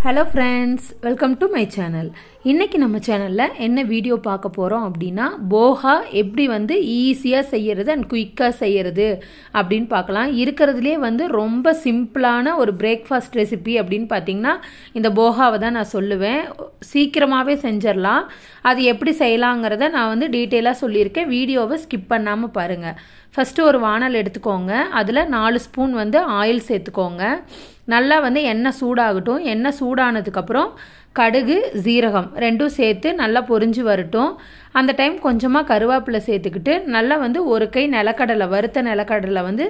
Hello friends, welcome to my channel. இன்னைக்கு நம்ம சேனல்ல என்ன வீடியோ பார்க்க போறோம் அப்படினா போஹா எப்படி வந்து ஈஸியா செய்யிறது and குயிக்கா செய்யிறது அப்படினு பார்க்கலாம். இருக்குறதுலயே வந்து ரொம்ப சிம்பிளான ஒரு பிரேக்ஃபாஸ்ட் ரெசிபி அப்படினு பாத்தீங்கன்னா இந்த போஹாவை தான் நான் சொல்லுவேன். சீக்கிரமாவே செஞ்சிரலாம். அது எப்படி செய்யலாம்ங்கறத நான் வந்து டீடைலா சொல்லியிருக்கேன். வீடியோவை ஸ்கிப் பண்ணாம பாருங்க. ஃபர்ஸ்ட் ஒரு வாணல் எடுத்துக்கோங்க. அதுல 4 ஸ்பூன் வந்து ஆயில் சேர்த்துக்கோங்க. நல்லா வந்து எண்ணெய் சூடாகட்டும். எண்ணெய் சூடானதுக்கு அப்புறம் கடுகு சீரகம் ரெண்டும் சேர்த்து நல்லா பொரிஞ்சு வரட்டும். அந்த டைம் கொஞ்சமா கருவேப்பிலை சேர்த்துக்கிட்டு நல்லா வந்து ஒரு கை நிலக்கடலை வறுத்த நிலக்கடலை வந்து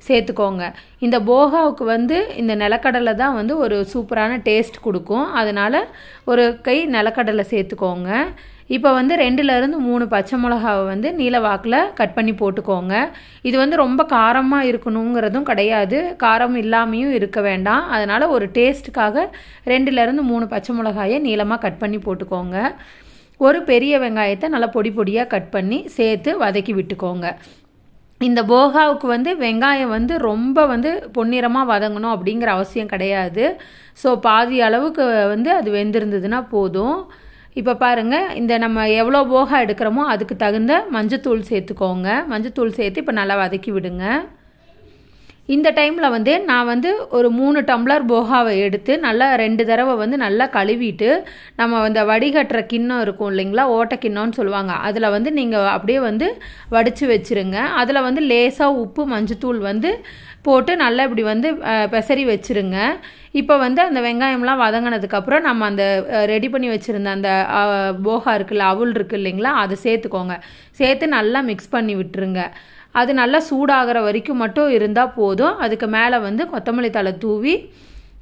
சேர்த்துக்கோங்க. இந்த போஹாவுக்கு வந்து இந்த நிலக்கடலை தான் வந்து ஒரு சூப்பரான டேஸ்ட் கொடுக்கும். அதனால ஒரு கை நிலக்கடலை சேர்த்துக்கோங்க. இப்போ வந்து 2ல இருந்து 3 பச்சை மிளகாவை வந்து நீல வாக்குல கட் பண்ணி போட்டுக்கோங்க. இது வந்து ரொம்ப காரமா இருக்கணும்ங்கறதும் கிடையாது. காரம் இல்லாமையும் இருக்க வேண்டாம். அதனால ஒரு டேஸ்ட்காக 2ல இருந்து 3 பச்சை மிளகாயை நீலமா கட் பண்ணி போட்டுக்கோங்க. ஒரு பெரிய வெங்காயத்தை நல்லா பொடி பொடியா கட் பண்ணி சேர்த்து வதக்கி விட்டுக்கோங்க. இந்த போஹாவுக்கு வந்து வெங்காயம் வந்து ரொம்ப வந்து பொன்னிறமா வதங்கணும் அப்படிங்கற அவசியம் கிடையாது. சோ பாதி அளவுக்கு வந்து அது வெந்திருந்ததுனா போதும். இப்போ பாருங்க இந்த நம்ம எவ்வளவு போஹா எடுக்கறோமோ அதுக்கு தகுந்த மஞ்சள் தூள் சேர்த்துக்கோங்க. மஞ்சள் தூள் சேர்த்து இப்ப நல்லா வதக்கி விடுங்க. இந்த டைம்ல வந்து நான் வந்து ஒரு 3 டம்ளர் போஹாவை எடுத்து நல்லா 2 தடவை வந்து நல்லா கழுவிட்டு நம்ம அந்த வடிகட்டற கிண்ணம் இருக்கும் இல்லீங்களா, ஓட்ட கிண்ணம்னு சொல்வாங்க. அதுல வந்து நீங்க அப்படியே வந்து வடிச்சு வெச்சிருங்க. அதுல வந்து லேசா உப்பு மஞ்சள் தூள் வந்து போட்டு நல்லா இப்படி வந்து பெசரி வெச்சிருங்க. இப்போ வந்து அந்த வெங்காயம்லாம் வதங்கினதுக்கு அப்புறம் நம்ம அந்த ரெடி பண்ணி வச்சிருந்த அந்த போஹா இருக்குல, அவுல் இருக்கு இல்லீங்களா, அதை சேர்த்துக்கோங்க. சேர்த்து நல்லா மிக்ஸ் பண்ணி விட்டுருங்க. அது நல்லா சூடாகிற வரைக்கும் மட்டும் இருந்தா போதும். அதுக்கு மேல வந்து கொத்தமல்லி தழை தூவி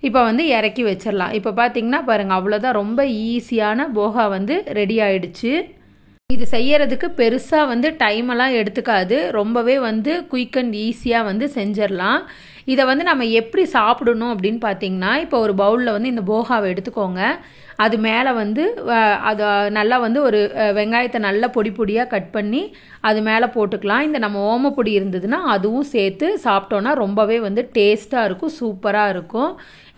இப்போ வந்து இறக்கி வச்சிரலாம். இப்போ பாத்தீங்கன்னா பாருங்க அவ்வளவுதான், ரொம்ப ஈஸியான போஹா வந்து ரெடி ஆயிடுச்சு. இது செய்யறதுக்கு பெருசா வந்து டைம் எல்லாம் எடுத்துக்காது. ரொம்பவே வந்து குயிக் அண்ட் ஈஸியா வந்து செஞ்சிரலாம். இத வந்து நம்ம எப்படி சாப்பிடணும் அப்படினு பாத்தீங்கன்னா இப்போ ஒரு பவுல்ல வந்து இந்த போஹாவை எடுத்துக்கோங்க. அது மேல வந்து அது நல்லா வந்து ஒரு வெங்காயத்தை நல்லா பொடி பொடியா கட் பண்ணி அது மேல போட்டுக்கலாம். இந்த நம்ம ஓமப்பொடி இருந்ததுன்னா அதுவும் சேர்த்து சாப்பிட்டோம்னா ரொம்பவே வந்து டேஸ்டா இருக்கும், சூப்பரா இருக்கும்.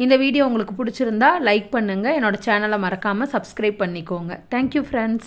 இந்த வீடியோ உங்களுக்கு பிடிச்சிருந்தா லைக் பண்ணுங்க. என்னோட சேனலை மறக்காம சப்ஸ்கிரைப் பண்ணிக்கோங்க. Thank you friends.